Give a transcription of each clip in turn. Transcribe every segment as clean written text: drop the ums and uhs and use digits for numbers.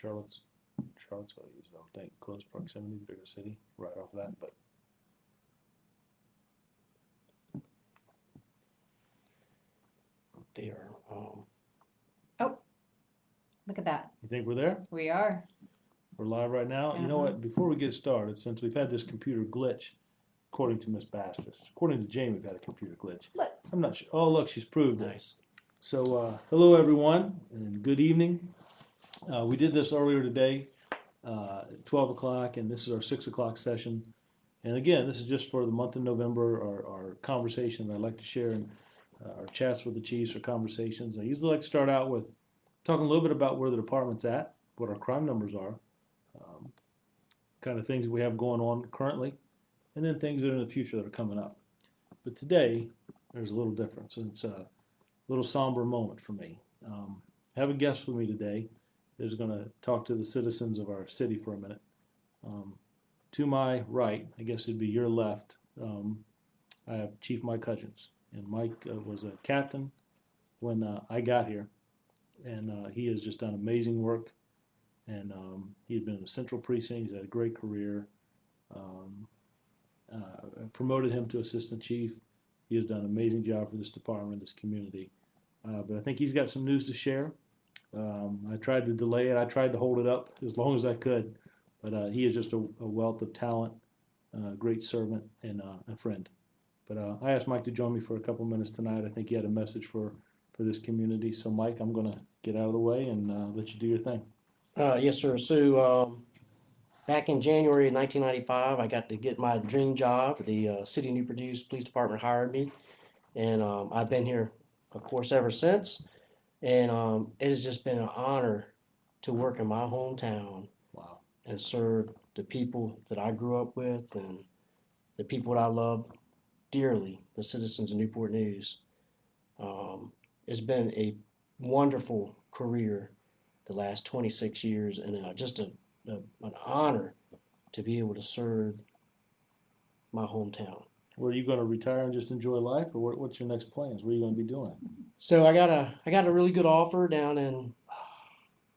Charlottesville uses, I don't think, close proximity, bigger city, right off that, but. They are, Oh, look at that. You think we're there? We are. We're live right now. You know what? Before we get started, since we've had this computer glitch, according to Miss Bastis, according to Jane, we've had a computer glitch. Look. I'm not sure. Oh, look, she's proved it. nice. So, hello everyone, and good evening. We did this earlier today, at 12 o'clock, and this is our 6 o'clock session. And again, this is just for the month of November, our conversation that I like to share, and our chats with the chiefs or conversations. I usually like to start out with talking a little bit about where the department's at, what our crime numbers are, kind of things we have going on currently, and then things that are in the future that are coming up. But today, there's a little difference, and it's a little somber moment for me. I have a guest with me today who's going to talk to the citizens of our city for a minute. To my right, I guess it'd be your left, I have Chief Mike Hudgins. And Mike was a captain when I got here, and he has just done amazing work. And he had been in the Central Precinct. He's had a great career. Promoted him to assistant chief. He has done an amazing job for this department, this community. But I think he's got some news to share. I tried to delay it. I tried to hold it up as long as I could. But he is just a wealth of talent, great servant, and a friend. But I asked Mike to join me for a couple minutes tonight. I think he had a message for this community. So, Mike, I'm going to get out of the way and let you do your thing. Yes, sir. So, back in January of 1995, I got to get my dream job. The City of Newport News Police Department hired me, and I've been here, of course, ever since. And it has just been an honor to work in my hometown. Wow. And serve the people that I grew up with and the people that I love dearly, the citizens of Newport News. It's been a wonderful career the last 26 years, and just an honor to be able to serve my hometown. Were you going to retire and just enjoy life, or what's your next plans? What are you going to be doing? So I got a really good offer down in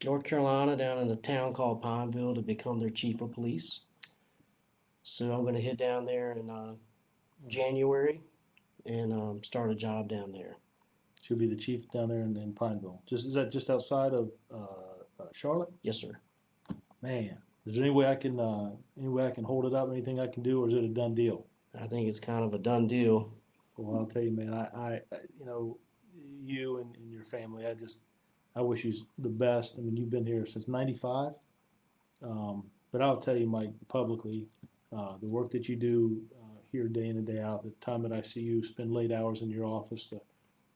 North Carolina, down in a town called Pineville, to become their chief of police. So I'm going to head down there in January and start a job down there. She'll be the chief down there in Pineville. Is that just outside of Charlotte? Yes, sir. Man, is there any way I can hold it up? Anything I can do, or is it a done deal? I think it's kind of a done deal. Well, I'll tell you, man. I you and your family. I wish you the best. I mean, you've been here since '95. But I'll tell you, Mike, publicly, the work that you do here day in and day out, the time that I see you spend late hours in your office, the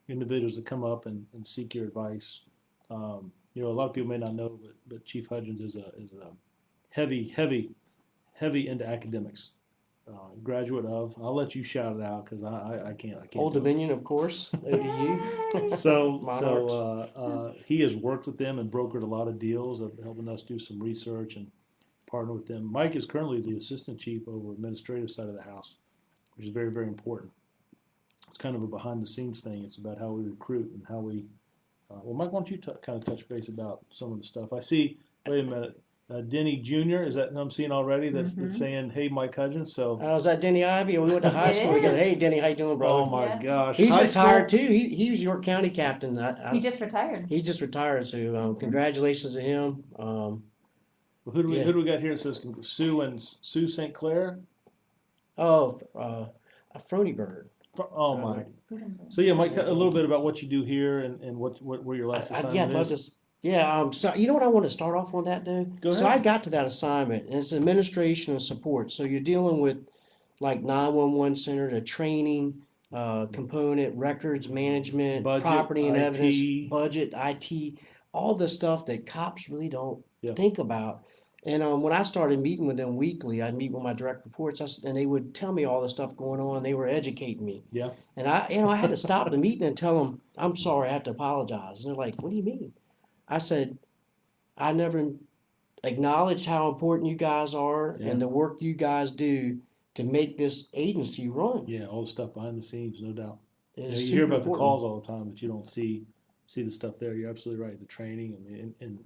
individuals that come up and seek your advice. A lot of people may not know, but Chief Hudgens is a heavy into academics. Graduate of. I'll let you shout it out because I can't. Old Dominion, of course. ODU. So he has worked with them and brokered a lot of deals of helping us do some research and partner with them. Mike is currently the assistant chief over administrative side of the house, which is very, very important. It's kind of a behind the scenes thing. It's about how we recruit and how we. Well, Mike, why don't you kind of touch base about some of the stuff? I see. Wait a minute. Denny Jr., is that who I'm seeing already? That's saying, hey, Mike Hudgens. So, was that Denny Ivy? We went to high school together. Hey, Denny, how you doing, bro? Oh, my gosh. He's retired, too. He was York County captain. He just retired. He just retired, so congratulations to him. Well, who do we got here? It says Sue St. Clair? Oh, a Frony Bird. Oh, my. So, yeah, Mike, tell a little bit about what you do here and what where your last assignment is. So you know what I want to start off on that, dude? Go ahead. So I got to that assignment, and it's administration and support. So you're dealing with like 911 center, the training component, records management, Budget, property and IT. evidence, budget, IT, all the stuff that cops really don't think about. And when I started meeting with them weekly, I'd meet with my direct reports, and they would tell me all the stuff going on. They were educating me. Yeah. And I had to stop the meeting and tell them, I'm sorry, I have to apologize. And they're like, what do you mean? I said, I never acknowledged how important you guys are and the work you guys do to make this agency run. Yeah, all the stuff behind the scenes, no doubt. You It's hear about super the calls all the time, but you don't see the stuff there. You're absolutely right. The training and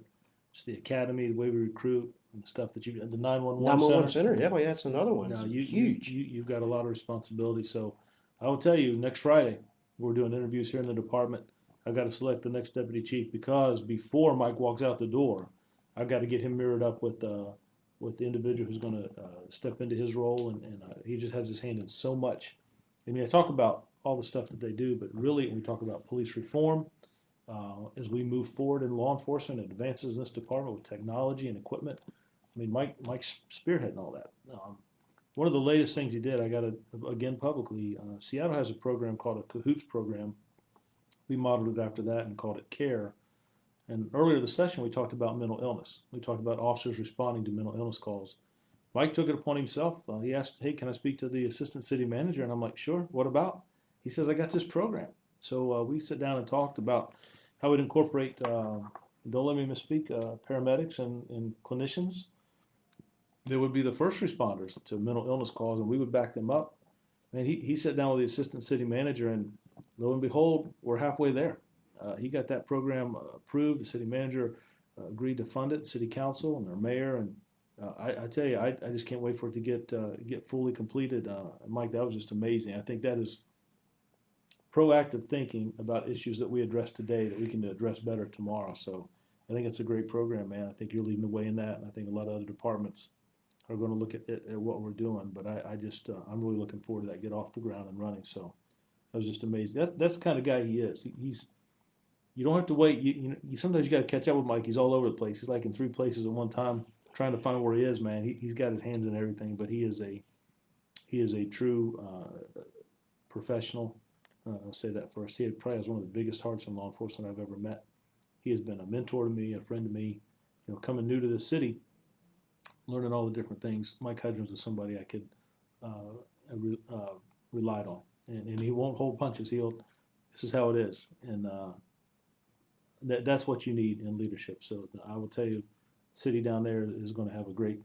just the academy, the way we recruit, and the stuff that you, the 911 911 center. center, yeah, well, that's another one. No, It's you, huge. you've got a lot of responsibility. So I will tell you, next Friday, we're doing interviews here in the department. I got to select the next deputy chief because before Mike walks out the door, I've got to get him mirrored up with the individual who's going to step into his role. And he just has his hand in so much. I mean, I talk about all the stuff that they do, but really, we talk about police reform as we move forward in law enforcement and advances in this department with technology and equipment. I mean, Mike's spearheading all that. One of the latest things he did, I got to, again publicly, Seattle has a program called a Cahoots program. We modeled it after that and called it CARE. And earlier this session, we talked about mental illness. We talked about officers responding to mental illness calls. Mike took it upon himself. He asked, hey, can I speak to the assistant city manager? And I'm like, sure, what about? He says, I got this program. So we sat down and talked about how we'd incorporate, don't let me misspeak, paramedics and clinicians. They would be the first responders to mental illness calls, and we would back them up. And he sat down with the assistant city manager, and lo and behold, we're halfway there. He got that program approved. The city manager agreed to fund it, city council and our mayor. And I tell you, I just can't wait for it to get fully completed. Mike, that was just amazing. I think that is proactive thinking about issues that we address today that we can address better tomorrow. So I think it's a great program, man. I think you're leading the way in that, and I think a lot of other departments are going to look at what we're doing. But I'm really looking forward to that, get off the ground and running. So that was just amazing. That's the kind of guy he is. You don't have to wait. You sometimes you got to catch up with Mike. He's all over the place. He's like in 3 places at one time, trying to find where he is. Man, he's got his hands in everything. But he is a true professional. I'll say that first. He probably has one of the biggest hearts in law enforcement I've ever met. He has been a mentor to me, a friend to me. Coming new to the city, learning all the different things. Mike Hudgins was somebody I could relied on, and he won't hold punches. This is how it is, and that's what you need in leadership. So I will tell you, the city down there is going to have a great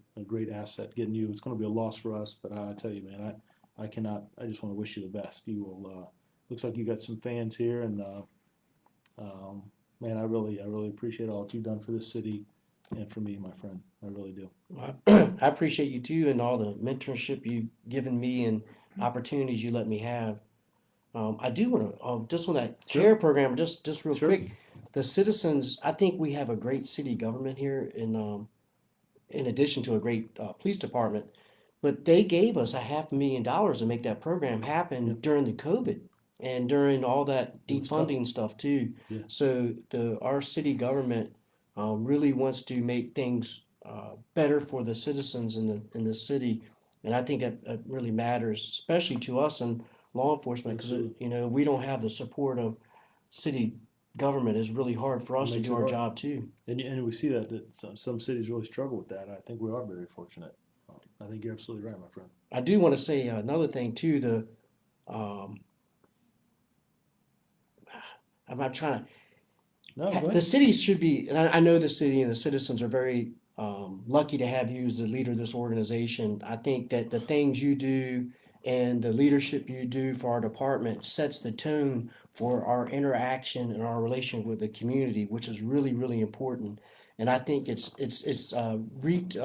asset getting you. It's going to be a loss for us, but I tell you, man, I just want to wish you the best. You will. Looks like you got some fans here, and man, I really appreciate all that you've done for this city and for me, my friend. I really do. I appreciate you too, and all the mentorship you've given me and opportunities you let me have. I do want to, just on that Sure. CARE program, just real Sure. quick, the citizens, I think we have a great city government here in addition to a great police department, but they gave us $500,000 to make that program happen Yeah. during the COVID and during all that It was tough. defunding stuff too. Yeah. So our city government really wants to make things better for the citizens in the city, and I think that really matters, especially to us in law enforcement, because Absolutely. we don't have the support of city government. It's really hard for us to Makes do it our hard. job too. And we see that some cities really struggle with that. I think we are very fortunate. I think you're absolutely right, my friend. I do want to say another thing too. Um, I'm not trying to. No, go The ahead. city should be, and I know the city and the citizens are very lucky to have you as the leader of this organization. I think that the things you do and the leadership you do for our department sets the tone for our interaction and our relation with the community, which is really, really important. And I think it's reaped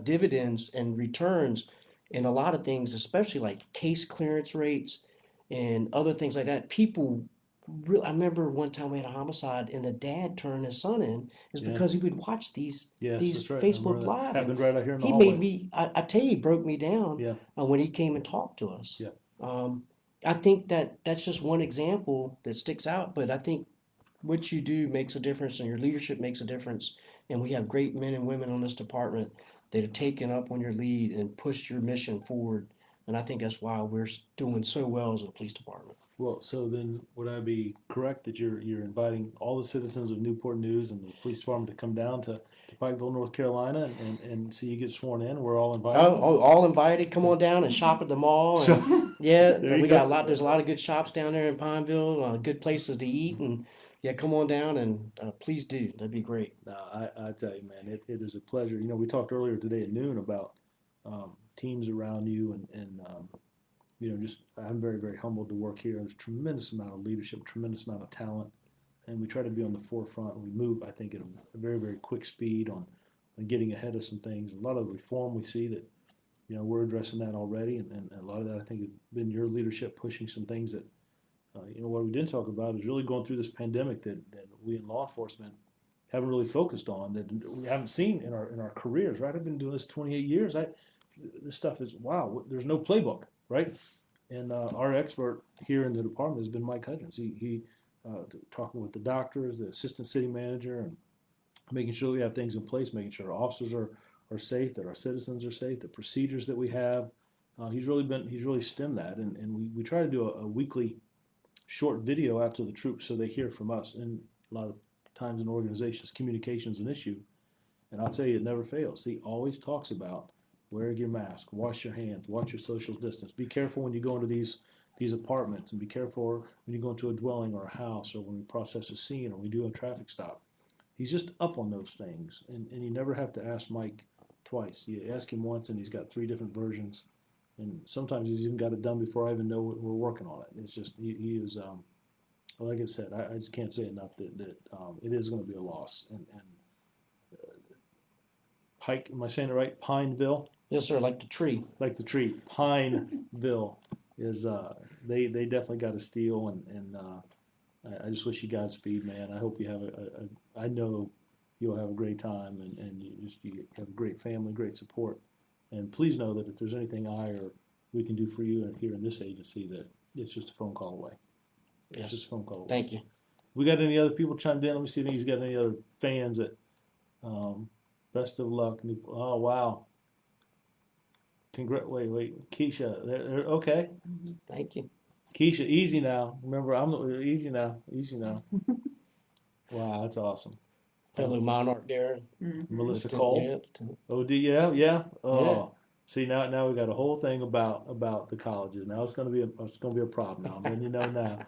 dividends and returns in a lot of things, especially like case clearance rates and other things like that. People I remember one time we had a homicide and the dad turned his son in is Yeah. because he would watch these Yes, that's right. I Facebook remember that. Live, and Happened right out here in the he hallway. made me. I tell you, he broke me down Yeah. when he came and talked to us. Yeah. I think that's just one example that sticks out, but I think what you do makes a difference, and your leadership makes a difference. And we have great men and women on this department that have taken up on your lead and pushed your mission forward. And I think that's why we're doing so well as a police department. Well, so then would I be correct that you're inviting all the citizens of Newport News and the police department to come down to Pikeville, North Carolina, and see you get sworn in? We're all invited. All invited. Come on down and shop at the mall. And So, yeah, there you we got a go. lot. There's a lot of good shops down there in Pineville. Good places to eat, and yeah, come on down and please do. That'd be great. No, I tell you, man, it is a pleasure. We talked earlier today at noon about teams around you, and just I'm very, very humbled to work here. There's a tremendous amount of leadership, tremendous amount of talent, and we try to be on the forefront. We move, I think, at a very, very quick speed on getting ahead of some things. A lot of reform we see that, we're addressing that already, and a lot of that I think has been your leadership pushing some things that, what we didn't talk about is really going through this pandemic that we in law enforcement haven't really focused on, that we haven't seen in our careers, right? I've been doing this 28 years. This stuff is, wow, there's no playbook, right? And our expert here in the department has been Mike Hudgins. He talking with the doctors, the assistant city manager, and making sure we have things in place, making sure our officers are safe, that our citizens are safe, the procedures that we have. He's really stemmed that, and we try to do a weekly short video out to the troops so they hear from us. And a lot of times in organizations, communication is an issue, and I'll tell you, it never fails. He always talks about wear your mask, wash your hands, watch your social distance. Be careful when you go into these apartments, and be careful when you go into a dwelling or a house, or when we process a scene or we do a traffic stop. He's just up on those things, and you never have to ask Mike twice. You ask him once, and he's got 3 different versions, and sometimes he's even got it done before I even know we're working on it. It's just he is, like I said, I just can't say enough that it is going to be a loss. And Pike, am I saying it right? Pineville. Yes, sir, like the tree. Like the tree, Pineville is they definitely got a steal, and I just wish you Godspeed, man. I hope you have I know you'll have a great time, and you have a great family, great support, and please know that if there's anything I or we can do for you here in this agency, that it's just a phone call away. It's Yes. just a phone call away. Thank you. We got any other people chimed in? Let me see if he's got any other fans that. Best of luck. Oh wow. Wait, Keisha. Okay. Thank you. Keisha, easy now. Remember, I'm easy now. Wow, that's awesome. Fellow monarch there. Melissa Cole. Yeah. OD, yeah. Oh, see now we got a whole thing about the colleges. Now it's gonna be a problem now. Then you know now.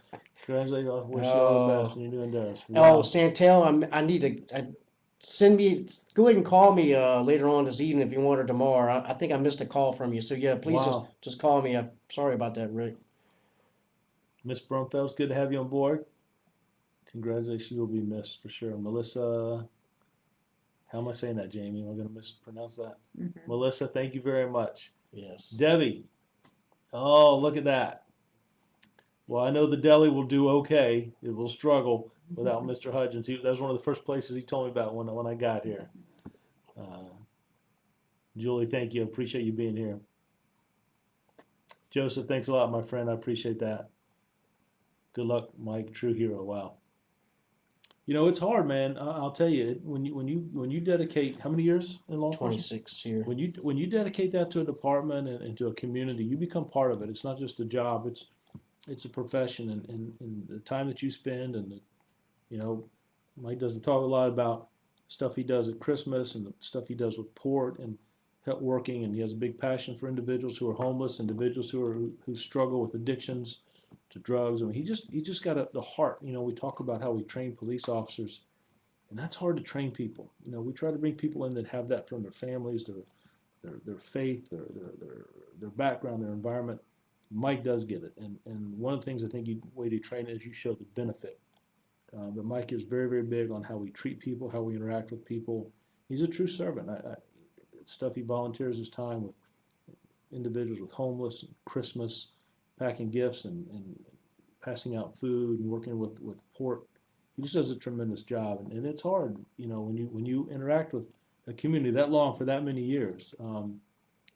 Congratulations. I wish you all the best in your new endeavors. Wow. Oh, Santel, I need to go ahead and call me later on this evening if you want, or tomorrow. I think I missed a call from you. So yeah, please Wow. just call me. I'm sorry about that, Rick. Miss Brumfeld, it's good to have you on board. Congratulations, you'll be missed for sure. Melissa, how am I saying that, Jamie? Am I going to mispronounce that? Melissa, thank you very much. Yes. Debbie, oh, look at that. Well, I know the deli will do okay. It will struggle without Mr. Hudgens. That was one of the first places he told me about when I got here. Julie, thank you. I appreciate you being here. Joseph, thanks a lot, my friend. I appreciate that. Good luck, Mike. True hero. Wow. It's hard, man. I'll tell you, when you dedicate how many years in law enforcement? 26 here. When you dedicate that to a department and to a community, you become part of it. It's not just a job. It's a profession, and the time that you spend, and Mike doesn't talk a lot about stuff he does at Christmas and the stuff he does with Port and working, and he has a big passion for individuals who are homeless, individuals who struggle with addictions to drugs. I mean, he just got the heart. We talk about how we train police officers, and that's hard to train people. We try to bring people in that have that from their families, their faith, their background, their environment. Mike does get it, and one of the things I think way to train is you show the benefit. But Mike is very, very big on how we treat people, how we interact with people. He's a true servant. Stuff he volunteers his time with individuals with homeless, Christmas, packing gifts and passing out food and working with Port. He just does a tremendous job, and it's hard, when you interact with a community that long for that many years.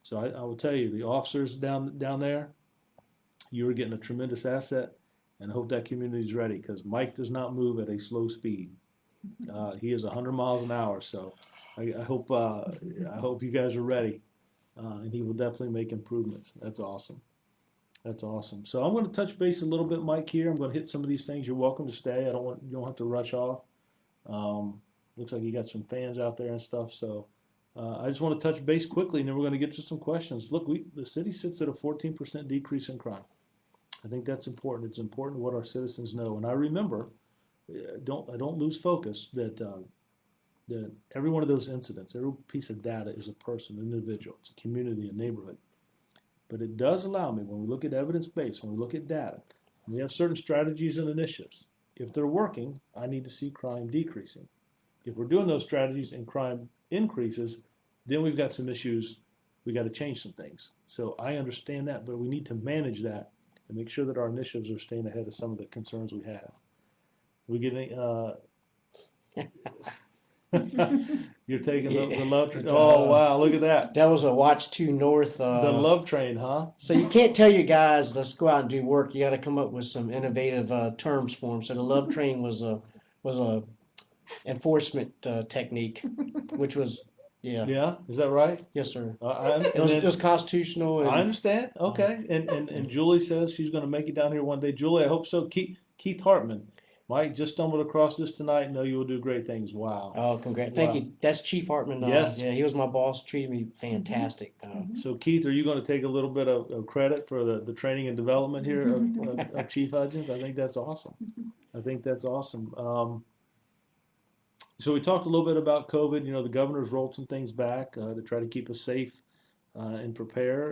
So I will tell you, the officers down there, you are getting a tremendous asset, and I hope that community is ready, because Mike does not move at a slow speed. He is 100 miles an hour, so I hope you guys are ready, and he will definitely make improvements. That's awesome. That's awesome. So I'm going to touch base a little bit, Mike, here. I'm going to hit some of these things. You're welcome to stay. You don't have to rush off. Looks like you got some fans out there and stuff. So I just want to touch base quickly, and then we're going to get to some questions. Look, the city sits at a 14% decrease in crime. I think that's important. It's important what our citizens know. And I remember, I don't lose focus that every one of those incidents, every piece of data is a person, an individual. It's a community, a neighborhood. But it does allow me, when we look at evidence-based, when we look at data, we have certain strategies and initiatives. if they're working, I need to see crime decreasing. If we're doing those strategies and crime increases, then we've got some issues. We got to change some things. So I understand that, but we need to manage that and make sure that our initiatives are staying ahead of some of the concerns we have. We getting you're taking the love train. Oh wow, look at that. That was a Watch 2 North. The love train, huh? So you can't tell your guys, let's go out and do work. You got to come up with some innovative terms for them. So the love train was a enforcement technique, which was, yeah, Yeah, is that right? yes, sir. It It was constitutional. I And understand. Okay, and Julie says she's going to make it down here one day. Julie, I hope so. Keith Hartman, Mike just stumbled across this tonight. Know you will do great things. Wow. oh, congrats! Thank Wow. you. That's Chief Hartman. Yes. Yeah, he was my boss. Treated me fantastic. So Keith, are you going to take a little bit of credit for the training and development here of Chief Hudgens? I think that's awesome. I think that's awesome. So we talked a little bit about COVID. You know, the governor's rolled some things back to try to keep us safe and prepare.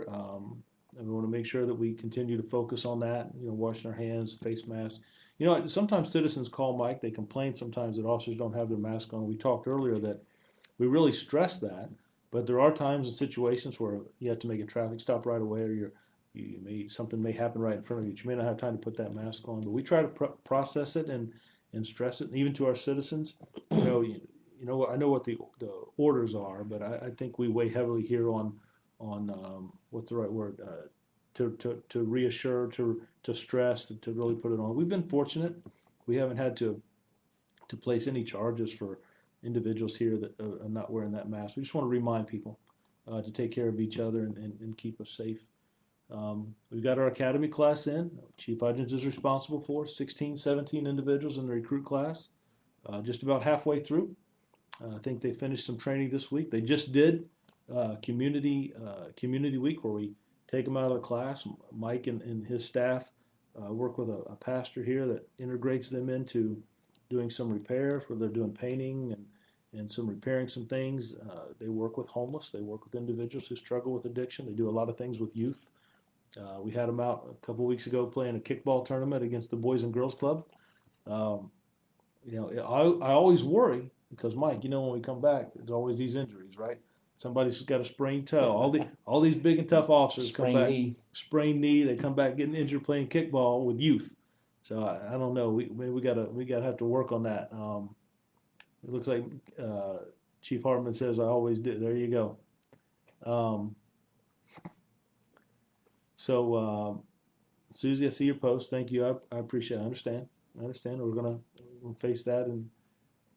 And we want to make sure that we continue to focus on that. You know, washing our hands, face masks. You know, sometimes citizens call Mike. They complain sometimes that officers don't have their mask on. We talked earlier that we really stress that, but there are times and situations where you have to make a traffic stop right away, or something may happen right in front of you. You may not have time to put that mask on, but we try to process it and stress it, and even to our citizens. You know, I know what the orders are, but I think we weigh heavily here on what's the right word, to reassure, to stress, to really put it on. We've been fortunate; we haven't had to place any charges for individuals here that are not wearing that mask. We just want to remind people to take care of each other and keep us safe. We've got our academy class in. Chief Hudgens is responsible for 16, 17 individuals in the recruit class, just about halfway through. I think they finished some training this week. They just did community week where we take them out of the class. Mike and his staff work with a pastor here that integrates them into doing some repairs where they're doing painting and some repairing some things. They work with homeless. They work with individuals who struggle with addiction. They do a lot of things with youth. We had them out a couple weeks ago playing a kickball tournament against the Boys and Girls Club. You know, I always worry because Mike, you know, when we come back, there's always these injuries, right? Somebody's got a sprained toe. All these big and tough officers Sprained come back, knee. sprained knee. They come back getting injured playing kickball with youth. So I don't know. We gotta have to work on that. It looks like Chief Hartman says I always do. There you go. So Susie, I see your post. Thank you. I appreciate it. I understand. We're gonna face that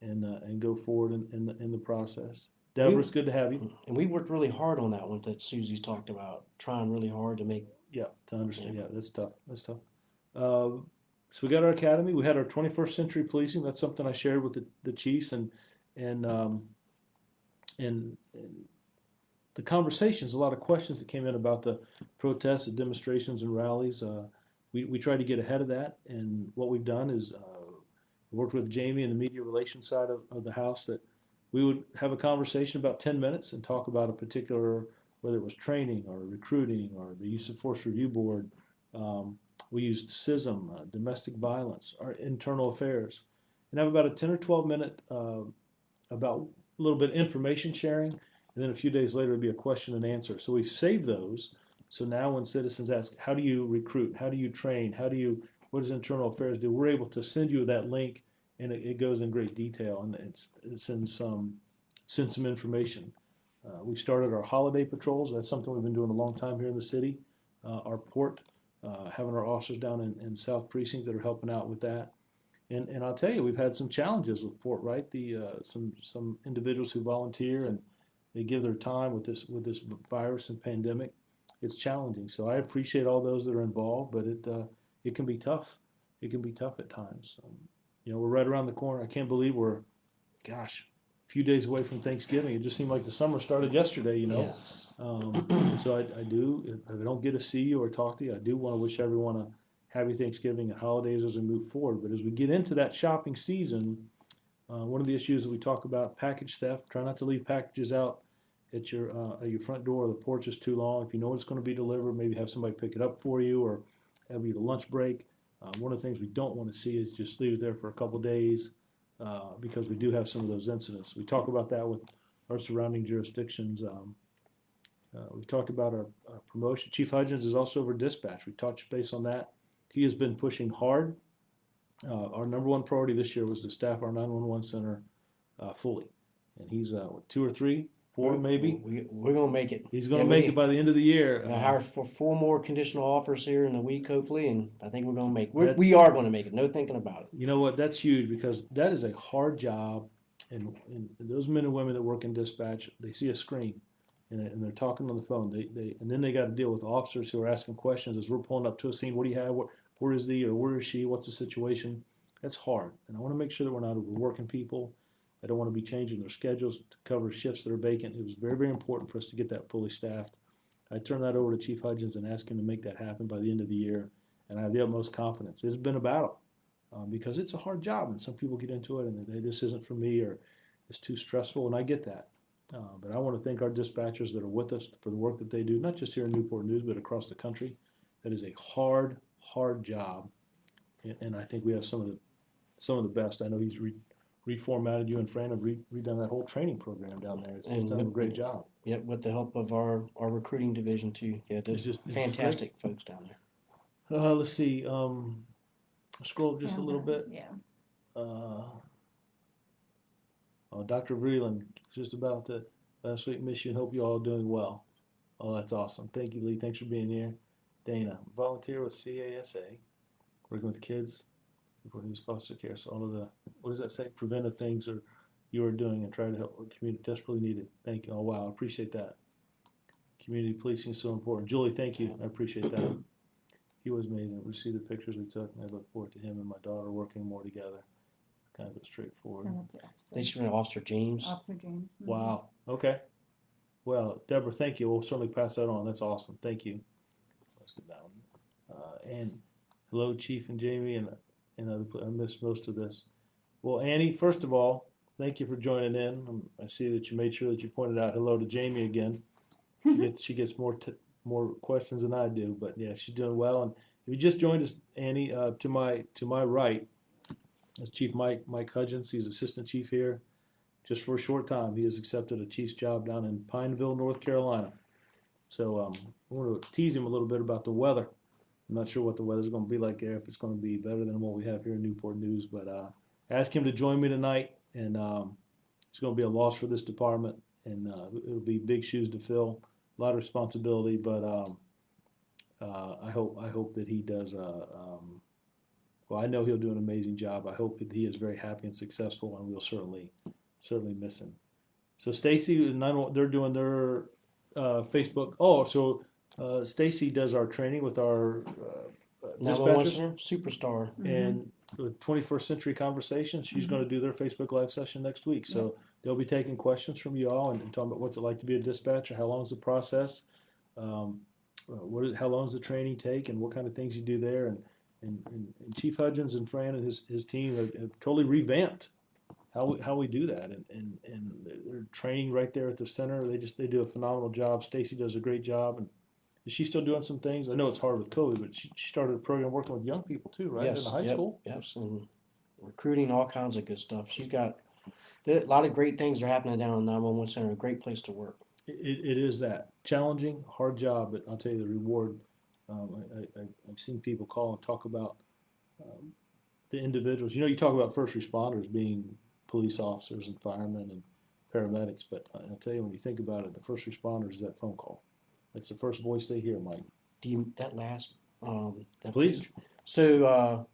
and go forward in the process. Deborah, it's good to have you. And we worked really hard on that one that Susie's talked about, trying really hard to make. Yeah, to understand. Yeah, that's tough. So we got our academy. We had our 21st century policing. That's something I shared with the chiefs and the conversations. A lot of questions that came in about the protests, the demonstrations, and rallies. We tried to get ahead of that, and what we've done is worked with Jamie and the media relations side of the house that we would have a conversation about 10 minutes and talk about a particular, whether it was training or recruiting or the use of force review board. We used CISM, domestic violence, our internal affairs, and have about a 10 or 12 minute about a little bit of information sharing, and then a few days later it'd be a question and answer. So we saved those. So now when citizens ask, how do you recruit? How do you train? What does internal affairs do? We're able to send you that link, and it goes in great detail, and it sends some information. We started our holiday patrols. That's something we've been doing a long time here in the city. Our port, having our officers down in South Precinct that are helping out with that. And I'll tell you, we've had some challenges with Fort Wright. Some individuals who volunteer and they give their time with this virus and pandemic. It's challenging. So I appreciate all those that are involved, but it can be tough. It can be tough at times. You know, we're right around the corner. I can't believe we're, a few days away from Thanksgiving. It just seemed like the summer started yesterday, you know. Yes. So I do, if I don't get to see you or talk to you, I do want to wish everyone a happy Thanksgiving and holidays as we move forward. But as we get into that shopping season, one of the issues that we talk about, package theft. Try not to leave packages out at your front door or the porch is too long. If you know it's going to be delivered, maybe have somebody pick it up for you or have you a lunch break. One of the things we don't want to see is just leave it there for a couple days because we do have some of those incidents. We talk about that with our surrounding jurisdictions. We've talked about our promotion. Chief Hudgens is also over dispatch. We touched base on that. He has been pushing hard. Our number one priority this year was to staff our 911 center fully. And he's, 2 or 3, 4 maybe? We're gonna make it. He's going to make it by the end of the year. Gonna hire for 4 more conditional offers here in a week, hopefully, and I think we're gonna make. That- We are gonna make it. No thinking about it. You know what? That's huge because that is a hard job. And those men and women that work in dispatch, they see a screen and they're talking on the phone. And then they got to deal with officers who are asking questions as we're pulling up to a scene. What do you have? Where is he or where is she? What's the situation? That's hard. And I want to make sure that we're not overworking people. I don't want to be changing their schedules to cover shifts that are vacant. It was very, very important for us to get that fully staffed. I turned that over to Chief Hudgens and asked him to make that happen by the end of the year. And I have the utmost confidence. It's been a battle because it's a hard job, and some people get into it and they, this isn't for me or it's too stressful, and I get that. But I want to thank our dispatchers that are with us for the work that they do, not just here in Newport News, but across the country. That is a hard, hard job, and I think we have some of the best. I know he's reformatted you and Fran have redone that whole training program down there. He's done a great job. Yep, with the help of our recruiting division too. Yeah, there's It's fantastic folks down there. Let's see. Scroll up just a little bit. Yeah. Dr. Vreeland, just about the last week. Miss you and hope you all are doing well. Oh, that's awesome. Thank you, Lee. Thanks for being here. Dana, volunteer with CASA, working with kids, reporting to foster care. So all of the, what does that say? Preventive things that you are doing and try to help our community desperately needed. Thank you. Oh, wow. I appreciate that. Community policing is so important. Julie, thank you. I appreciate that. He was amazing. We see the pictures we took, and I look forward to him and my daughter working more together. Kind of straightforward. No, that's it. They just went Officer James. Officer James. Mhm. Wow. Okay. Well, Deborah, thank you. We'll certainly pass that on. That's awesome. Thank you. Let's go down. And hello, Chief and Jamie, and other. I missed most of this. Well, Annie, first of all, thank you for joining in. I see that you made sure that you pointed out hello to Jamie again. She gets more questions than I do, but yeah, she's doing well. And if you just joined us, Annie, to my right is Chief Mike Hudgens. He's assistant chief here. Just for a short time, he has accepted a chief's job down in Pineville, North Carolina. So I want to tease him a little bit about the weather. I'm not sure what the weather's going to be like there, if it's going to be better than what we have here in Newport News. But ask him to join me tonight, and it's going to be a loss for this department, and it'll be big shoes to fill, a lot of responsibility. But I hope that he does. Well, I know he'll do an amazing job. I hope that he is very happy and successful, and we'll certainly miss him. So Stacy, they're doing their Facebook. Oh, so Stacy does our training with our 911 dispatchers center, superstar. and the 21st Century Conversations. She's going to do their Facebook Live session next week. So they'll be taking questions from you all and talking about what's it like to be a dispatcher, how long is the process, how long does the training take, and what kind of things you do there. And Chief Hudgens and Fran and his team have totally revamped how we do that, and they're training right there at the center. They do a phenomenal job. Stacy does a great job, and is she still doing some things? I know it's hard with COVID, but she started a program working with young people too, right? Yes, In the high school. Yes, and recruiting, all kinds of good stuff. She's got a lot of great things are happening down in the 911 center. A great place to work. It is that challenging, hard job, but I'll tell you the reward. I've seen people call and talk about the individuals. You know, you talk about first responders being police officers and firemen and paramedics, but I'll tell you, when you think about it, the first responders is that phone call. That's the first voice they hear, Mike. That last that Please. food- So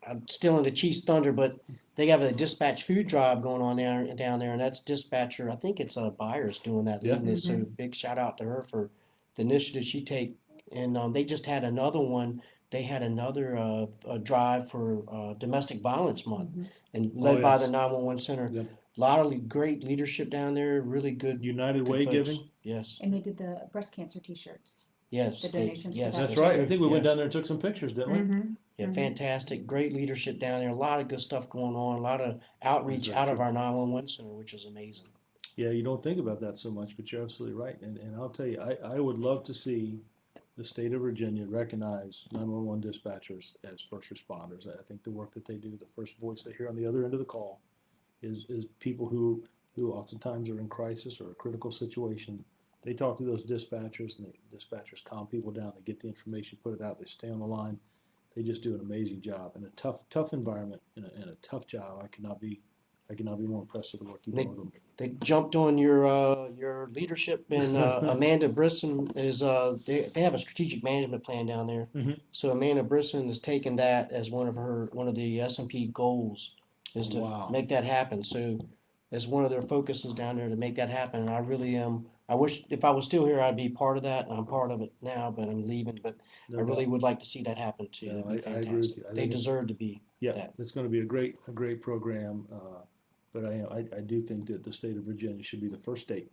I'm still in the Chiefs Thunder, but they have a dispatch food drive going on down there, and that's dispatcher. I think it's Byers doing that, Yeah. leading it. So big shout out to her for the initiative she take. And they just had another one. They had another drive for Domestic Violence Month, and led by yes. the 911 Center. Yep. A lot of great leadership down there. Really good. United good Way folks. Giving. Yes. And they did the breast cancer T-shirts. Yes. The donations for yes. that. That's right. I true. think we went Yes. down there and took some pictures, didn't we? Mm-hmm. Yeah, Mhm. fantastic. Great leadership down there. A lot of good stuff going on. A lot of outreach That's out right. of our 911 center, which is amazing. Yeah, you don't think about that so much, but you're absolutely right. And I'll tell you, I would love to see the state of Virginia recognize 911 dispatchers as first responders. I think the work that they do, the first voice they hear on the other end of the call is people who oftentimes are in crisis or a critical situation. They talk to those dispatchers, and the dispatchers calm people down. They get the information, put it out, they stay on the line. They just do an amazing job in a tough environment, in a tough job. I cannot be more impressed with the work you do with them. They jumped on your leadership, and Amanda Brisson is they have a strategic management plan down there. Mhm. So Amanda Brisson has taken that as one of the S&P goals is to Wow. make that happen. So as one of their focuses down there to make that happen. And I really am. I wish if I was still here, I'd be part of that. And I'm part of it now, but I'm leaving. But No I really doubt. would like to see that happen too. No, That'd be I agree with fantastic. you. I They think deserve to be. Yeah, that. it's going to be a great program. But I do think that the state of Virginia should be the first state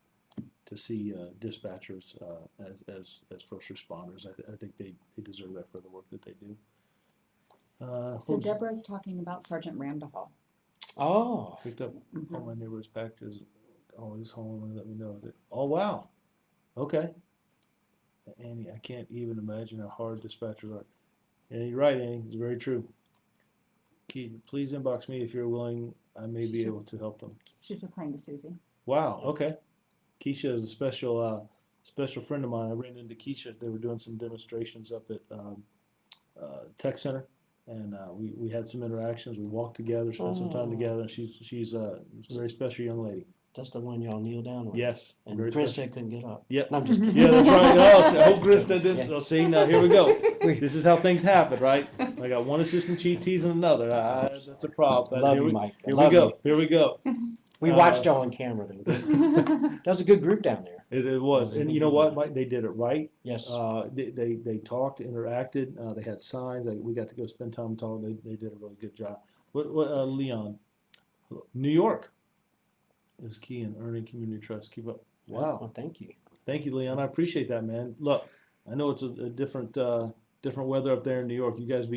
to see dispatchers as first responders. I think they deserve that for the work that they do. So Deborah's talking about Sergeant Randall. Oh, Picked up all my neighbors back to his always home and let me know that. Oh wow, okay. Annie, I can't even imagine how hard dispatchers are. And you're right, Annie. It's very true. Keith, please inbox me if you're willing. I may be able to help them. She's replying to Susie. Wow. Okay. Keisha is a special friend of mine. I ran into Keisha. They were doing some demonstrations up at Tech Center, and we had some interactions. We walked together, spent some time together. She's a very special young lady. that's the one y'all kneel down with. Yes. And very Prince special. couldn't get up. Yep. No, I'm just kidding. Yeah, that's right. Oh, I hope Krista did. Yeah. Oh, see, now here we go. This is how things happen, right? I got one assistant chief teasing another. That's a problem. But Love here you, we, Mike. I Here we love go. you. Here we go. We watched y'all on camera. Though. That was a good group down there. It was, and you know what, Mike? They did it right. Yes. They talked, interacted. They had signs. We got to go spend time talking. They did a really good job. Leon, New York is key in earning community trust. Keep up. Wow. Well, thank you. Thank you, Leon. I appreciate that, man. Look, I know it's a different weather up there in New York. You guys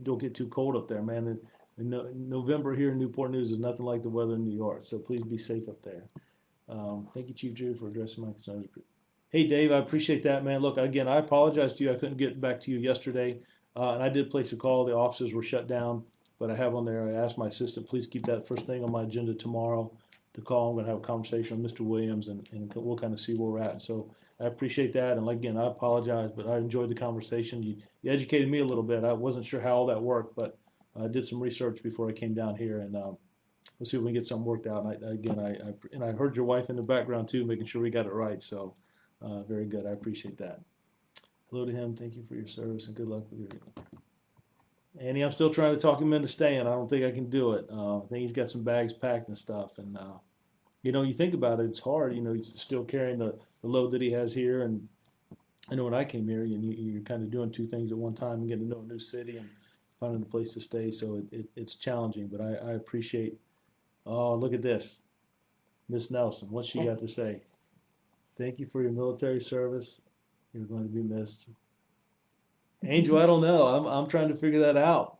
don't get too cold up there, man. In November here in Newport News is nothing like the weather in New York. So please be safe up there. Thank you, Chief Drew, for addressing my concerns. Hey, Dave, I appreciate that, man. Look, again, I apologize to you. I couldn't get back to you yesterday, and I did place a call. The offices were shut down, but I have on there. I asked my assistant, please keep that first thing on my agenda tomorrow to call. I'm going to have a conversation with Mr. Williams, and we'll kind of see where we're at. So I appreciate that, and again, I apologize, but I enjoyed the conversation. You educated me a little bit. I wasn't sure how all that worked, but I did some research before I came down here, and we'll see if we can get something worked out. And I heard your wife in the background too, making sure we got it right. So very good. I appreciate that. Hello to him. Thank you for your service and good luck with your. Annie, I'm still trying to talk him into staying. I don't think I can do it. I think he's got some bags packed and stuff. And you think about it, it's hard. He's still carrying the load that he has here. And I know when I came here, you're kind of doing two things at one time and getting to know a new city and finding a place to stay. So it's challenging, but I appreciate. Oh, look at this. Miss Nelson, what's she got to say? Thank you for your military service. You're going to be missed. Angel, I don't know. I'm trying to figure that out.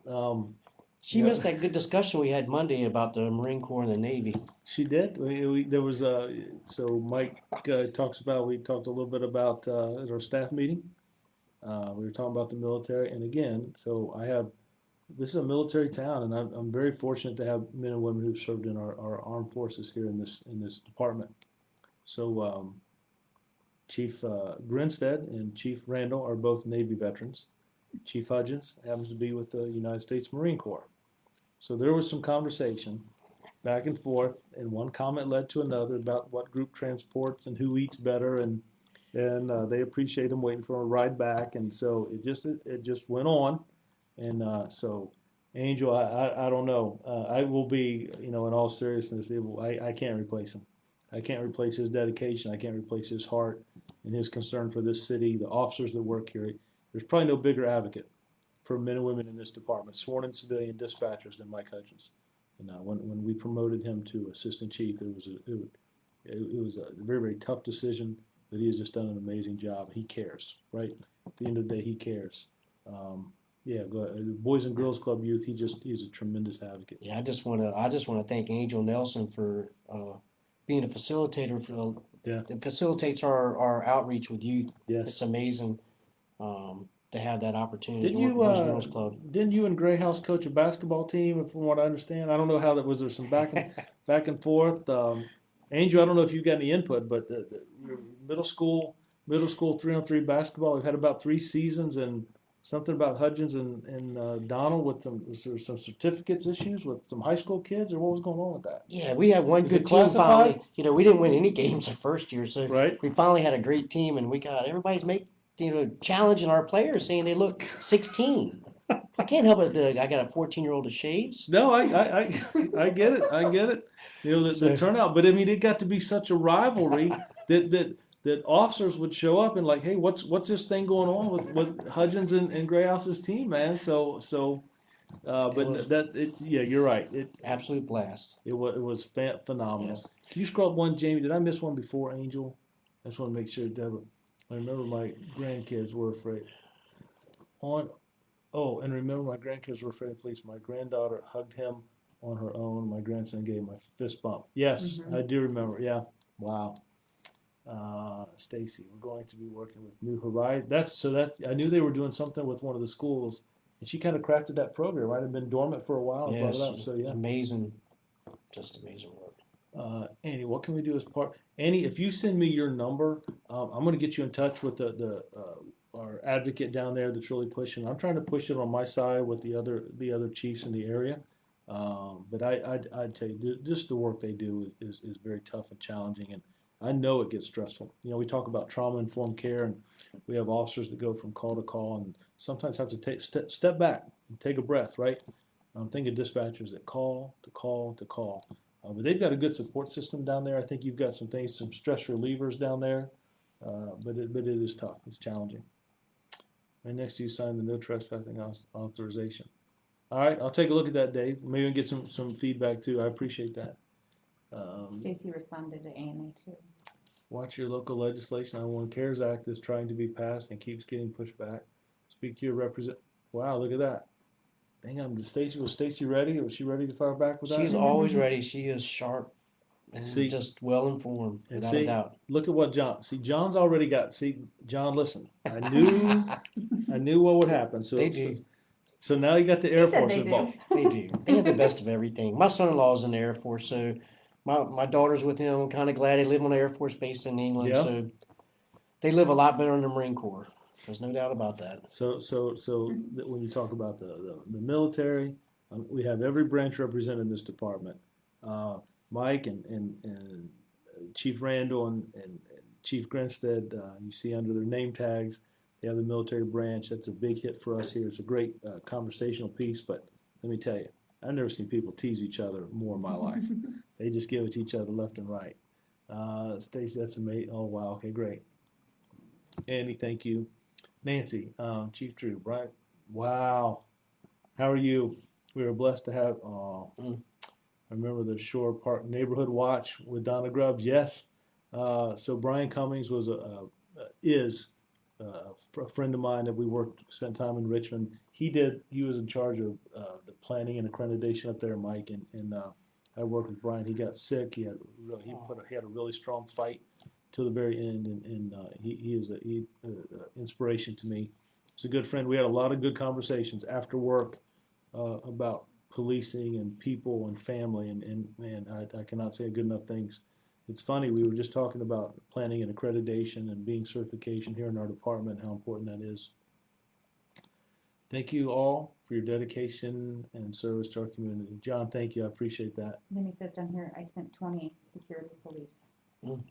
She Yeah. missed that good discussion we had Monday about the Marine Corps and the Navy. She did. There was so Mike talks about. We talked a little bit about at our staff meeting. We were talking about the military, and again, so this is a military town, and I'm very fortunate to have men and women who've served in our armed forces here in this department. So Chief Grinstead and Chief Randall are both Navy veterans. Chief Hudgens happens to be with the United States Marine Corps. So there was some conversation back and forth, and one comment led to another about what group transports and who eats better, and they appreciate them waiting for a ride back, and so it just went on, and so Angel, I don't know, I will be, in all seriousness, I can't replace him. I can't replace his dedication. I can't replace his heart and his concern for this city, the officers that work here. There's probably no bigger advocate for men and women in this department, sworn in civilian dispatchers, than Mike Hudgens. And when we promoted him to assistant chief, it was a very, very tough decision, but he has just done an amazing job. He cares, right? At the end of the day, he cares. Boys and Girls Club youth, he's a tremendous advocate. Yeah, I just want to thank Angel Nelson for being a facilitator that facilitates our outreach with youth. Yes. It's amazing to have that opportunity Didn't to work you with Boys and Girls Club. didn't you and Gray House coach a basketball team? From what I understand, I don't know how that was. There some back and forth. Angel, I don't know if you got any input, but your middle school 3-on-3 basketball. We've had about 3 seasons, and something about Hudgens and Donald with was there some certificates issues with some high school kids, or what was going on with that? Yeah, we had one Is it good team classified? finally. You know, we didn't win any games the first year, so Right. we finally had a great team, and we got everybody's challenging our players, saying they look 16. I can't help it. I got a 14-year-old that shaves. No, I get it. I get it. You know, the So- turnout, but I mean, it got to be such a rivalry that officers would show up and like, hey, what's this thing going on with Hudgens and Greyhouse's team, man? Yeah, you're right. Absolute blast. It was phenomenal. Yes. Can you scroll up one, Jamie? Did I miss one before, Angel? I just want to make sure, Deborah. I remember my grandkids were afraid. And remember my grandkids were afraid of police. My granddaughter hugged him on her own. My grandson gave him a fist bump. Yes, I do remember. Yeah. Wow. Stacy, we're going to be working with New Horizons. I knew they were doing something with one of the schools, and she kind of crafted that program. Right, had been dormant for a while and brought it up. So yeah, amazing, just amazing work. Annie, what can we do as part? Annie, if you send me your number, I'm going to get you in touch with our advocate down there that's really pushing. I'm trying to push it on my side with the other chiefs in the area. But I'd tell you, just the work they do is very tough and challenging, and I know it gets stressful. You know, we talk about trauma-informed care, and we have officers that go from call to call and sometimes have to take step back and take a breath, right? I'm thinking dispatchers that call to call to call. But they've got a good support system down there. I think you've got some things, some stress relievers down there. But it is tough. It's challenging. Right next to you, sign the no trespassing authorization. All right, I'll take a look at that, Dave. Maybe we can get some feedback too. I appreciate that. Stacy responded to AMA too. Watch your local legislation on one CARES Act is trying to be passed and keeps getting pushed back. Speak to your representative. Wow, look at that. Dang, was Stacy ready? Was she ready to fire back with that? She's always ready. She is sharp and See, just well informed, and without a doubt. Look at what John. See, John's already got. See, John, listen. I knew what would happen. So They do. So now you got the Air Force involved. They do. They have the best of everything. My son-in-law's in the Air Force, so my daughter's with him. I'm kind of glad they live on the Air Force base in England. Yeah. So they live a lot better in the Marine Corps. There's no doubt about that. So when you talk about the military, we have every branch represented in this department. Mike and Chief Randall and Chief Grinstead, you see under their name tags, they have the military branch. That's a big hit for us here. It's a great conversational piece, but let me tell you, I've never seen people tease each other more in my life. They just give it to each other left and right. Stacey, that's amazing. Oh, wow. Okay, great. Andy, thank you. Nancy, Chief Drew, Brian, wow. How are you? We were blessed to have, I remember the Shore Park Neighborhood Watch with Donna Grubbs. Yes. So Brian Cummings is a friend of mine that we spent time in Richmond. He was in charge of the planning and accreditation up there, Mike, and I worked with Brian. He got sick. He had a really strong fight to the very end, and he is an inspiration to me. He's a good friend. We had a lot of good conversations after work about policing and people and family, and man, I cannot say good enough things. It's funny, we were just talking about planning and accreditation and being certification here in our department, how important that is. Thank you all for your dedication and service to our community. John, thank you. I appreciate that. And then he says down here, I spent 20 security police.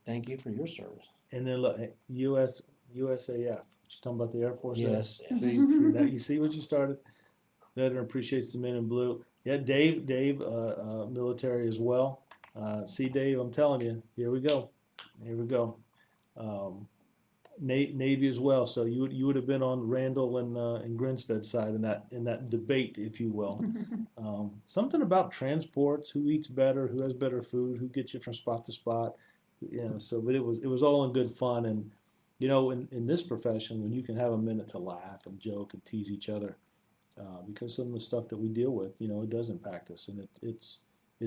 Thank you for your service. And then look, USAF. She's talking about the Air Force. Yes. See that? You see what you started? Veteran appreciates the men in blue. Yeah, Dave, military as well. See, Dave, I'm telling you, here we go. Navy as well. So you would have been on Randall and Grinstead's side in that debate, if you will. Something about transports, who eats better, who has better food, who gets you from spot to spot. But it was all in good fun, and in this profession, when you can have a minute to laugh and joke and tease each other, because some of the stuff that we deal with, it does impact us, and it's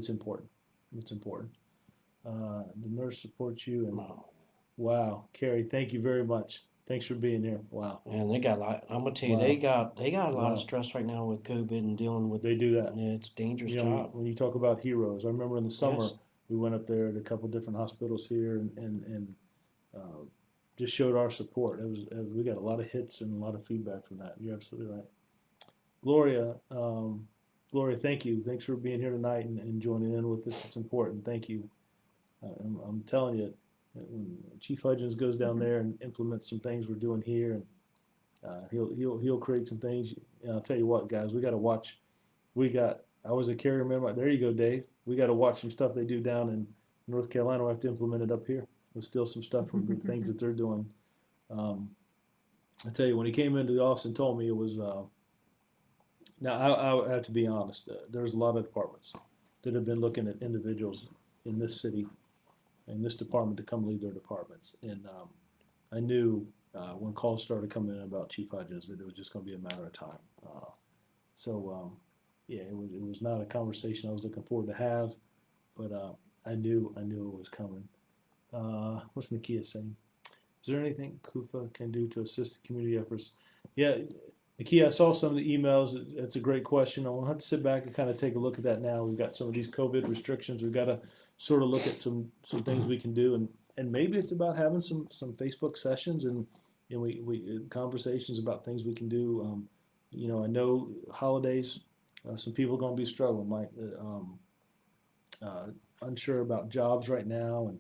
important. It's important. The nurse supports you, and wow, Carrie, thank you very much. Thanks for being here. Wow. And they got a lot. I'm gonna tell you, Wow. they got a lot Wow. of stress right now with COVID and dealing with. They do that. Yeah, it's a dangerous You know, job. when you talk about heroes, I remember in the summer Yes. we went up there at a couple different hospitals here and uh, just showed our support. We got a lot of hits and a lot of feedback from that. You're absolutely right. Gloria, Gloria, thank you. Thanks for being here tonight and joining in with us. It's important. Thank you. I'm telling you, when Chief Hudgens goes down there and implements some things we're doing here, and he'll create some things. And I'll tell you what, guys, we got to watch. I was a carrier member. There you go, Dave. We got to watch some stuff they do down in North Carolina. We have to implement it up here. There's still some stuff from the things that they're doing. Um, I tell you, when he came into the office and told me it was. Now I have to be honest. There's a lot of departments that have been looking at individuals in this city, in this department, to come lead their departments, and I knew when calls started coming in about Chief Hudgens that it was just going to be a matter of time. Yeah, it was not a conversation I was looking forward to have, but I knew it was coming. What's Nakia saying? Is there anything KUFA can do to assist the community efforts? Yeah, Nakia, I saw some of the emails. That's a great question. I'll have to sit back and kind of take a look at that now. We've got some of these COVID restrictions. We've got to sort of look at some things we can do, and maybe it's about having some Facebook sessions and we conversations about things we can do. You know, I know holidays. Some people are going to be struggling, Mike. Unsure about jobs right now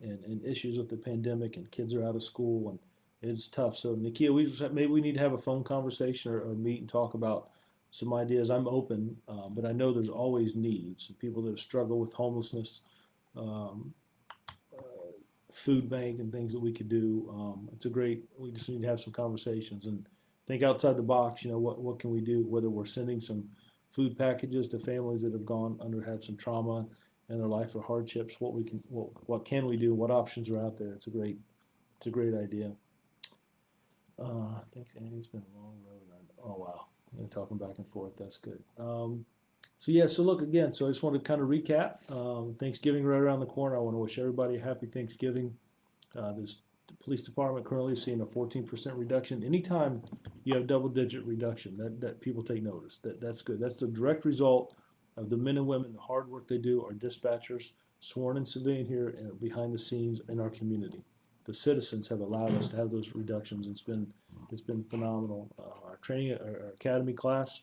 and issues with the pandemic, and kids are out of school, and it's tough. So, Nakia, maybe we need to have a phone conversation or meet and talk about some ideas. I'm open, but I know there's always needs. People that struggle with homelessness, um, food bank, and things that we could do. We just need to have some conversations and think outside the box. You know, what can we do? Whether we're sending some food packages to families that have had some trauma in their life or hardships. What can we do? What options are out there? It's a great idea. Thanks, Andy. It's been a long road. Oh wow, we're talking back and forth. That's good. So look again. So I just want to kind of recap. Thanksgiving right around the corner. I want to wish everybody a happy Thanksgiving. The police department currently is seeing a 14% reduction. Anytime you have double-digit reduction, that people take notice. That's good. That's the direct result of the men and women, the hard work they do. Our dispatchers, sworn and civilian here, and behind the scenes in our community. The citizens have allowed us to have those reductions. It's been phenomenal. Our training, our academy class,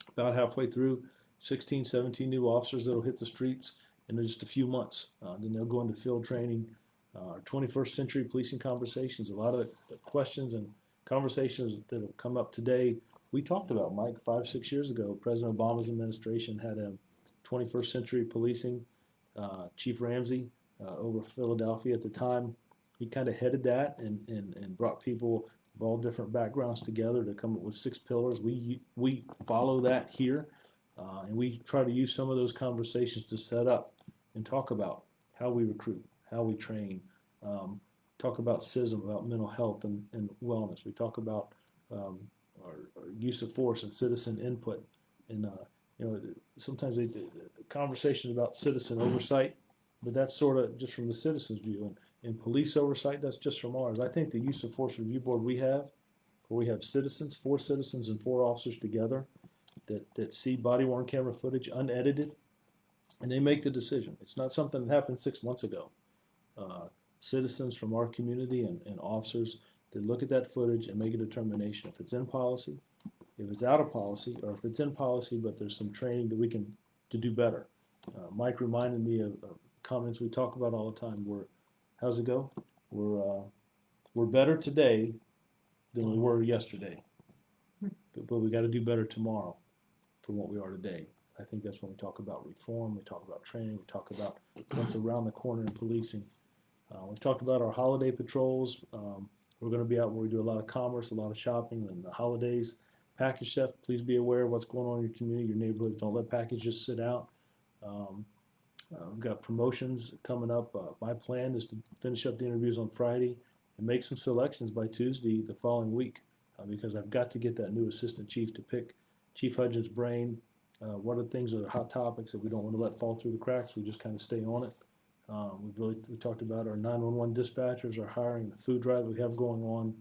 about halfway through, 16, 17 new officers that'll hit the streets in just a few months. Then they'll go into field training. Our 21st century policing conversations, a lot of the questions and conversations that have come up today, we talked about, Mike, 5-6 years ago. President Obama's administration had a 21st century policing. Chief Ramsey over Philadelphia at the time, he kind of headed that and brought people of all different backgrounds together to come up with 6 pillars. We follow that here, and we try to use some of those conversations to set up and talk about how we recruit, how we train, talk about CISM, about mental health and wellness. We talk about our use of force and citizen input. And, sometimes the conversation about citizen oversight, but that's sort of just from the citizen's view. And police oversight, that's just from ours. I think the use of force review board we have, where we have 4 citizens and 4 officers together that see body-worn camera footage unedited, and they make the decision. It's not something that happened 6 months ago. Citizens from our community and officers that look at that footage and make a determination if it's in policy, if it's out of policy, or if it's in policy but there's some training that we can to do better. Mike reminded me of comments we talk about all the time. How's it go? We're better today than we were yesterday, but we got to do better tomorrow from what we are today. I think that's when we talk about reform, we talk about training, we talk about what's around the corner in policing. We've talked about our holiday patrols. We're going to be out where we do a lot of commerce, a lot of shopping, and the holidays. Package theft, please be aware of what's going on in your community, your neighborhood. Don't let packages sit out. We've got promotions coming up. My plan is to finish up the interviews on Friday and make some selections by Tuesday the following week because I've got to get that new assistant chief to pick Chief Hudgens' brain. What are the things that are hot topics that we don't want to let fall through the cracks? We just kind of stay on it. We talked about our 911 dispatchers, our hiring, the food drive we have going on.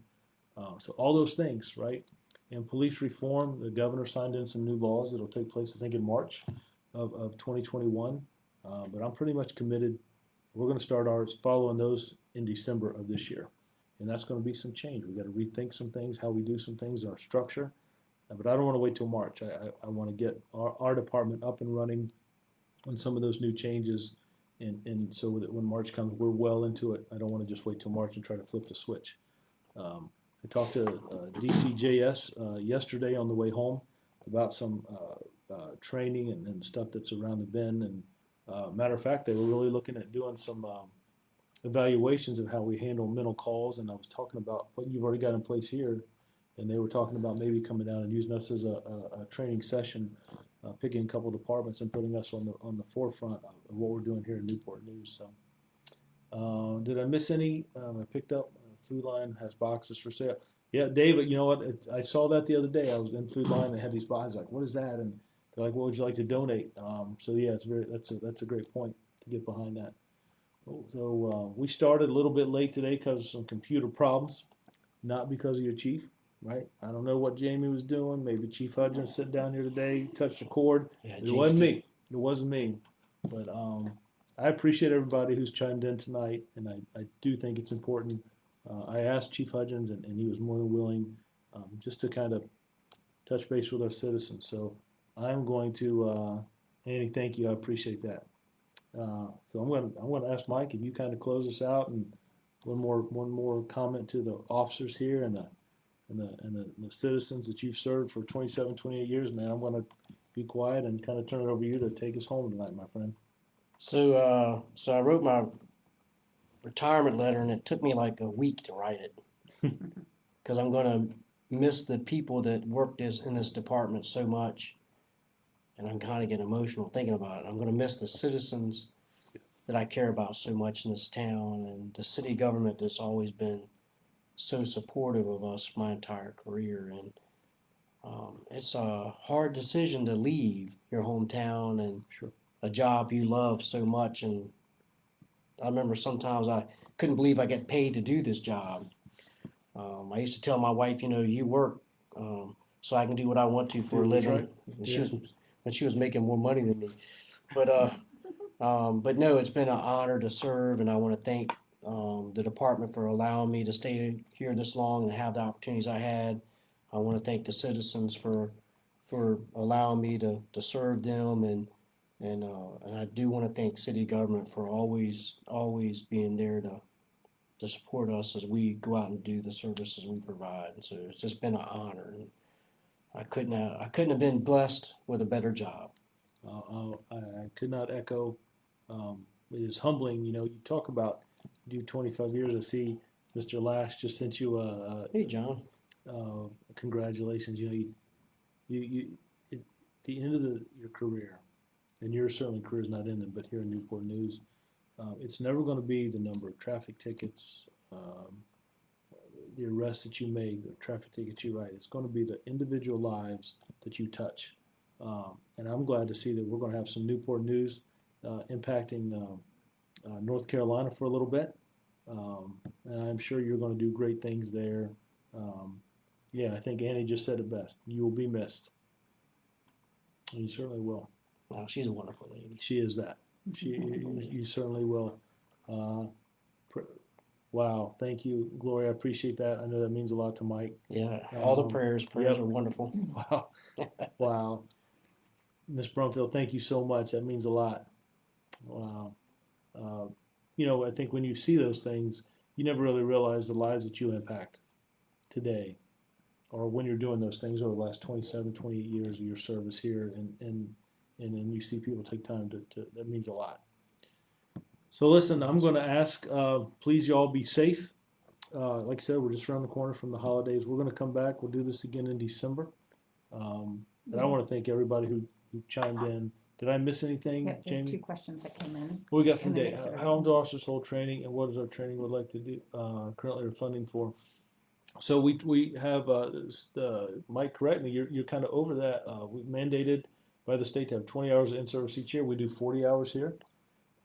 So all those things, right? And police reform, the governor signed in some new laws that'll take place, I think, in March of 2021. But I'm pretty much committed. We're going to start ours following those in December of this year. And that's going to be some change. We've got to rethink some things, how we do some things, our structure. But I don't want to wait till March. I want to get our department up and running on some of those new changes. And so that when March comes, we're well into it. I don't want to just wait till March and try to flip the switch. I talked to DCJS yesterday on the way home about some training and stuff that's around the bend. And matter of fact, they were really looking at doing some evaluations of how we handle mental calls. And I was talking about what you've already got in place here. And they were talking about maybe coming down and using us as a training session, picking a couple of departments and putting us on the forefront of what we're doing here in Newport News. So, did I miss any? I picked up Food Line has boxes for sale. Yeah, David, you know what? I saw that the other day. I was in Food Line and they had these boxes. Like, what is that? And they're like, what would you like to donate? So yeah, that's a great point to get behind that. So we started a little bit late today because of some computer problems, not because of your chief. Right? I don't know what Jamie was doing. Maybe Chief Hudgins sat down here today, touched a cord. Yeah, It wasn't me. It wasn't me. But I appreciate everybody who's chimed in tonight, and I do think it's important. I asked Chief Hudgens, and he was more than willing just to kind of touch base with our citizens. So I'm going to, Annie, thank you. I appreciate that. So I'm going to ask Mike if you kind of close us out, and one more comment to the officers here and the citizens that you've served for 27, 28 years, man. I'm going to be quiet and kind of turn it over to you to take us home tonight, my friend. So I wrote my retirement letter, and it took me like a week to write it because I'm going to miss the people that worked in this department so much, and I'm kind of getting emotional thinking about it. I'm going to miss the citizens that I care about so much in this town, and the city government that's always been so supportive of us my entire career. And it's a hard decision to leave your hometown and Sure. a job you love so much. And I remember sometimes I couldn't believe I get paid to do this job. I used to tell my wife, you work so I can do what I want to for a living. Right. And she was making more money than me. But no, it's been an honor to serve, and I want to thank the department for allowing me to stay here this long and have the opportunities I had. I want to thank the citizens for allowing me to serve them, and I do want to thank city government for always being there to support us as we go out and do the services we provide. And so it's just been an honor, and I couldn't have been blessed with a better job. I could not echo. It is humbling. You talk about do 25 years. I see Mr. Lash just sent you Hey, John. Congratulations. You at the end of your career, and your certainly career is not ended, but here in Newport News, it's never going to be the number of traffic tickets, the arrests that you make, the traffic tickets you write. It's going to be the individual lives that you touch. And I'm glad to see that we're going to have some Newport News impacting North Carolina for a little bit. And I'm sure you're going to do great things there. Yeah, I think Annie just said it best. You will be missed. And you certainly will. Wow, she's a wonderful lady. She is that. You certainly will. Wow, thank you, Gloria. I appreciate that. I know that means a lot to Mike. Yeah, all the prayers yep. are wonderful. Wow, wow. Ms. Brumfield, thank you so much. That means a lot. Wow. I think when you see those things, you never really realize the lives that you impact today, or when you're doing those things over the last 27, 28 years of your service here, and then you see people take time to that means a lot. So listen, I'm going to ask, please y'all be safe. Like I said, we're just around the corner from the holidays. We're going to come back. We'll do this again in December. But I want to thank everybody who chimed in. Did I miss anything, Yep, Jamie? there's 2 questions that came in. What we got from And then Dave? it's How long do officers hold training, and what is our training would like to do currently are funding for? So we have Mike, correct me. You're kind of over that. We mandated by the state to have 20 hours of in-service each year. We do 40 hours here.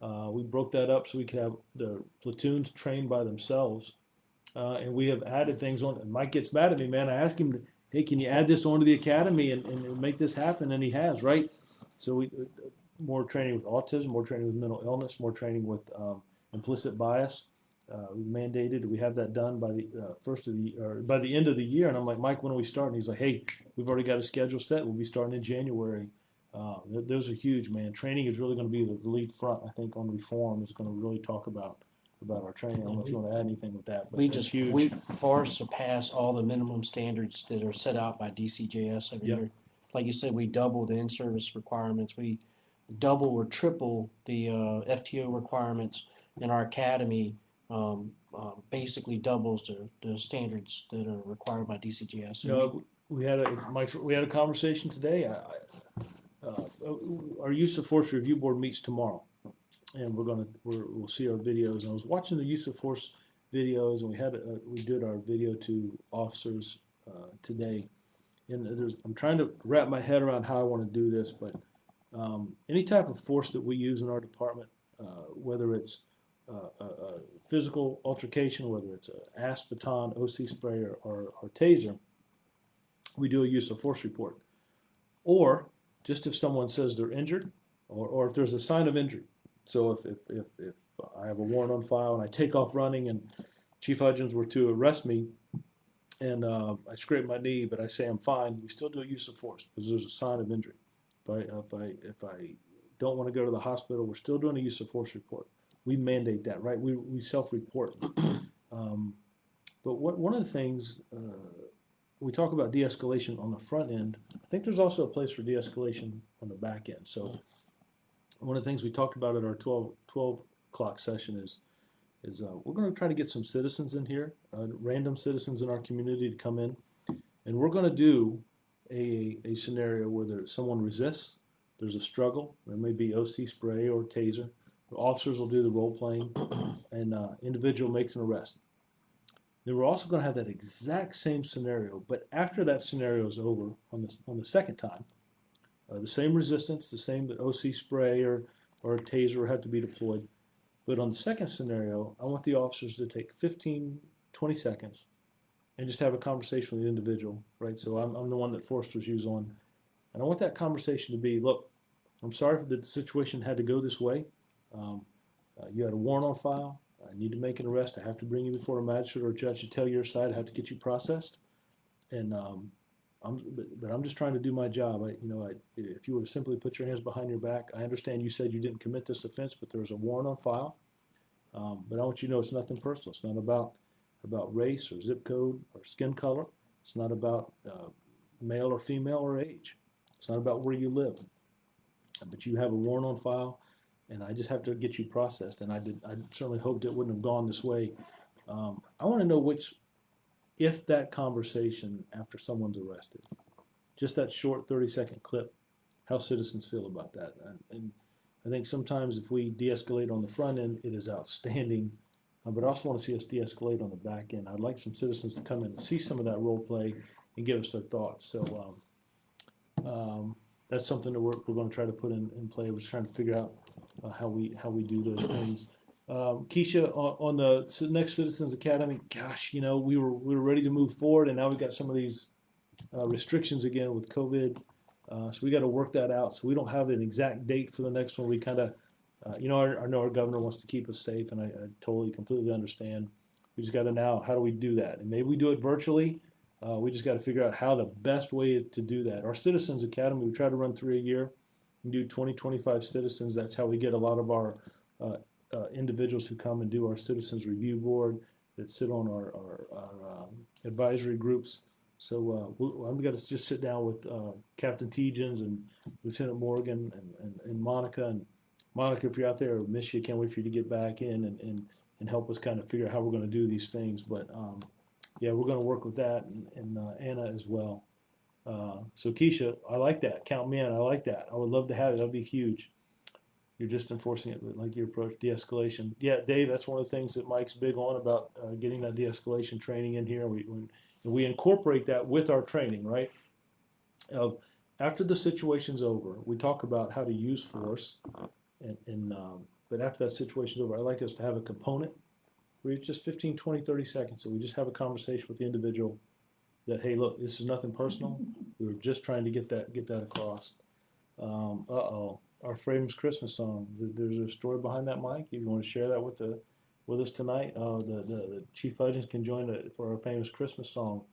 We broke that up so we could have the platoons trained by themselves, and we have added things on. And Mike gets mad at me, man. I ask him, hey, can you add this onto the academy and make this happen? And he has, right? So we more training with autism, more training with mental illness, more training with implicit bias. We mandated we have that done by the first of the or by the end of the year. And I'm like, Mike, when are we starting? He's like, hey, we've already got a schedule set. We'll be starting in January. Those are huge, man. Training is really going to be the lead front, I think, on reform. Is going to really talk about our training. I don't know if you want to add anything with that, but We that's just huge. we far surpass all the minimum standards that are set out by DCJS every Yep. year. Like you said, we double the in-service requirements. We double or triple the FTO requirements in our academy. Basically doubles the standards that are required by DCJS. So You know, we had a conversation today. Our use of force review board meets tomorrow, and we'll see our videos. And I was watching the use of force videos, and we did our video to officers today. And I'm trying to wrap my head around how I want to do this, but any type of force that we use in our department, whether it's a physical altercation, whether it's a Asst baton, OC spray, or taser, we do a use of force report. Or just if someone says they're injured, or if there's a sign of injury. So if I have a warrant on file and I take off running and Chief Hudgens were to arrest me and I scrape my knee, but I say I'm fine, we still do a use of force because there's a sign of injury. If I don't want to go to the hospital, we're still doing a use of force report. We mandate that, right? We self-report. But one of the things we talk about de-escalation on the front end. I think there's also a place for de-escalation on the back end. So one of the things we talked about at our 12 o'clock session is we're going to try to get some citizens in here, random citizens in our community to come in, and we're going to do a scenario where someone resists, there's a struggle, there may be OC spray or taser. The officers will do the role playing, and individual makes an arrest. Then we're also going to have that exact same scenario, but after that scenario is over on the second time, the same resistance, the same OC spray or taser had to be deployed. But on the second scenario, I want the officers to take 15, 20 seconds and just have a conversation with the individual, right? So I'm the one that Forrester's use on. And I want that conversation to be, look, I'm sorry that the situation had to go this way. You had a warrant on file. I need to make an arrest. I have to bring you before a magistrate or a judge to tell your side. I have to get you processed. And I'm just trying to do my job. If you were to simply put your hands behind your back, I understand you said you didn't commit this offense, but there was a warrant on file. But I want you to know it's nothing personal. It's not about race or zip code or skin color. It's not about male or female or age. It's not about where you live. But you have a warrant on file, and I just have to get you processed. And I certainly hoped it wouldn't have gone this way. I want to know if that conversation after someone's arrested, just that short 30-second clip, how citizens feel about that. And I think sometimes if we de-escalate on the front end, it is outstanding. But I also want to see us de-escalate on the back end. I'd like some citizens to come in and see some of that role play and give us their thoughts. So that's something that we're going to try to put in play. We're just trying to figure out how we do those things. Keisha, on the next Citizens Academy, gosh, we were ready to move forward, and now we've got some of these restrictions again with COVID. So we got to work that out. So we don't have an exact date for the next one. We kind of, I know our governor wants to keep us safe, and I totally, completely understand. We just got to now, how do we do that? And maybe we do it virtually. We just got to figure out how the best way to do that. Our Citizens Academy, we try to run 3 a year. We do 20, 25 citizens. That's how we get a lot of our individuals who come and do our Citizens Review Board that sit on our advisory groups. So I'm going to just sit down with Captain Hudgins and Lieutenant Morgan and Monica. And Monica, if you're out there, I miss you. Can't wait for you to get back in and help us kind of figure out how we're going to do these things. But yeah, we're going to work with that and Anna as well. So Keisha, I like that. Count me in. I like that. I would love to have it. That'd be huge. You're just enforcing it like your approach, de-escalation. Yeah, Dave, that's one of the things that Mike's big on about getting that de-escalation training in here. We incorporate that with our training, right? After the situation's over, we talk about how to use force, but after that situation's over, I like us to have a component we just 15, 20, 30 seconds, so we just have a conversation with the individual that, hey, look, this is nothing personal. We were just trying to get that across. Our famous Christmas song. There's a story behind that, Mike. If you want to share that with us tonight, the Chief Hudgins can join for our famous Christmas song.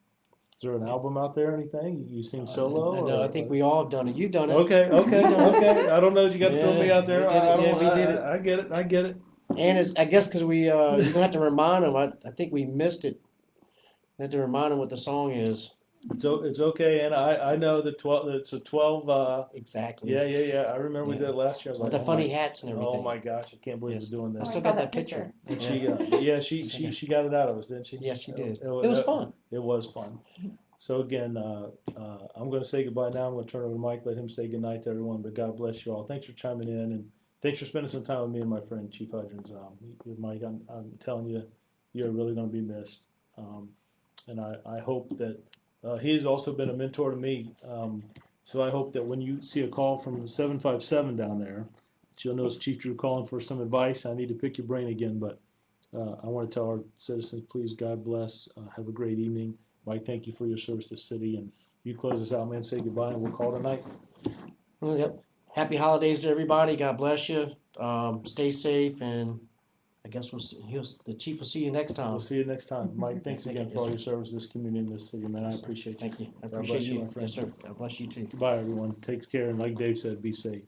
Is there an album out there or anything? You sing solo? No, I think we all have done it. You've done it. Okay. I don't know that you got to throw me Yeah, out there. we did it. Yeah, we did it. I get it. And it's, I guess because we, you're going to have to remind them. I think we missed it. We have to remind them what the song is. So it's okay, and I know that 12. It's a 12. Exactly. Yeah. I remember we Yeah. did it last year. I was With like, the funny hats and everything. oh my gosh, I can't believe Yes. we're doing I this. still I got saw that that picture. And Yeah. she got it out of us, didn't she? Yes, she did. It It was fun. It was fun. So again, I'm going to say goodbye now. I'm going to turn it over to Mike, let him say goodnight to everyone. But God bless you all. Thanks for chiming in, and thanks for spending some time with me and my friend Chief Hudgens. Mike, I'm telling you, you're really going to be missed. And I hope that he's also been a mentor to me. So I hope that when you see a call from 757 down there, that you'll notice Chief Drew calling for some advice. I need to pick your brain again, but I want to tell our citizens, please, God bless. Have a great evening. Mike, thank you for your service to the city. And you close us out, man. Say goodbye, and we'll call it a night. Well, yep. Happy holidays to everybody. God bless you. Stay safe, and I guess the chief will see you next time. We'll see you next time. Mike, thanks Thank you. again for all your service to this community and this city, man. I Yes, sir. appreciate you. Thank you. I God appreciate bless you, you. my friend. Yes, sir. God bless you too. Goodbye, everyone. Takes care, and like Dave said, be safe.